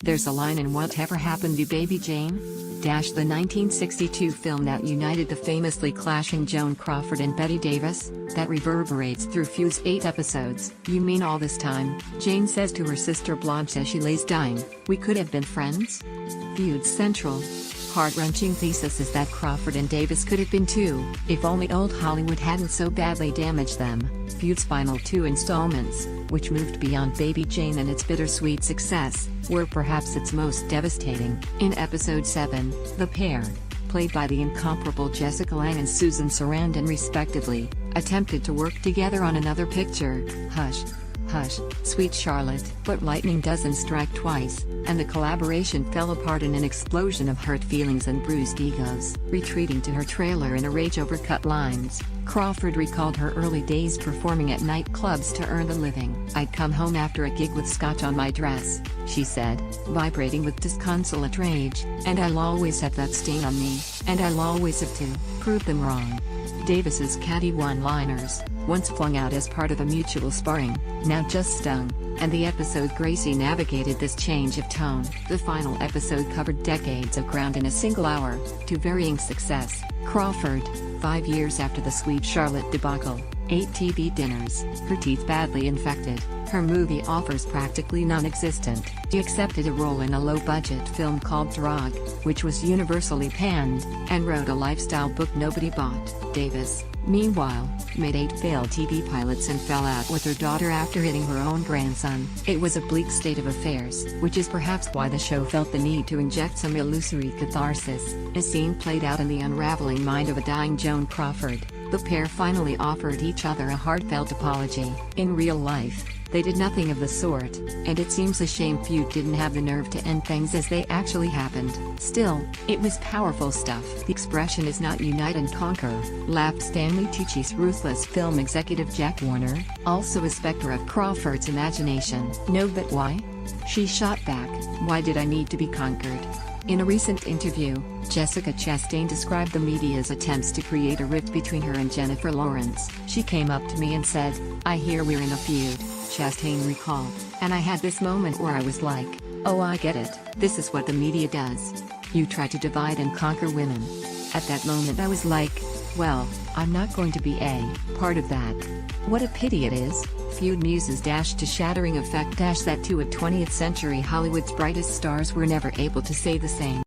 There's a line in Whatever Happened to Baby Jane? The 1962 film that united the famously clashing Joan Crawford and Bette Davis, that reverberates through Feud's 8 episodes. "You mean all this time," Jane says to her sister Blanche as she lays dying, "we could have been friends?" Feud's central, heart-wrenching thesis is that Crawford and Davis could have been too, if only old Hollywood hadn't so badly damaged them. Feud's final 2 installments, which moved beyond Baby Jane and its bittersweet success, were perhaps its most devastating. In Episode 7, the pair, played by the incomparable Jessica Lange and Susan Sarandon respectively, attempted to work together on another picture, Hush, Hush, Sweet Charlotte. But lightning doesn't strike twice, and the collaboration fell apart in an explosion of hurt feelings and bruised egos. Retreating to her trailer in a rage over cut lines, Crawford recalled her early days performing at nightclubs to earn the living. "I'd come home after a gig with scotch on my dress," she said, vibrating with disconsolate rage, "and I'll always have that stain on me, and I'll always have to prove them wrong." Davis's catty one-liners, once flung out as part of a mutual sparring, now just stung, and the episode Gracie navigated this change of tone. The final episode covered decades of ground in a single hour, to varying success. Crawford, 5 years after the Sweet Charlotte debacle, ate TV dinners, her teeth badly infected, her movie offers practically non-existent. She accepted a role in a low-budget film called Drag, which was universally panned, and wrote a lifestyle book nobody bought. Davis, meanwhile, made 8 failed TV pilots and fell out with her daughter after hitting her own grandson. It was a bleak state of affairs, which is perhaps why the show felt the need to inject some illusory catharsis. A scene played out in the unraveling mind of a dying Joan Crawford. The pair finally offered each other a heartfelt apology. In real life, they did nothing of the sort, and it seems a shame Feud didn't have the nerve to end things as they actually happened. Still, it was powerful stuff. "The expression is not unite and conquer," laughed Stanley Tucci's ruthless film executive Jack Warner, also a specter of Crawford's imagination. "No, but why?" she shot back, "Why did I need to be conquered?" In a recent interview, Jessica Chastain described the media's attempts to create a rift between her and Jennifer Lawrence. "She came up to me and said, 'I hear we're in a feud,'" Chastain recalled, "and I had this moment where I was like, oh, I get it, this is what the media does. You try to divide and conquer women.' At that moment I was like, well, I'm not going to be a part of that. What a pity it is." Feud muses to shattering effect that to a 20th century Hollywood's brightest stars were never able to say the same.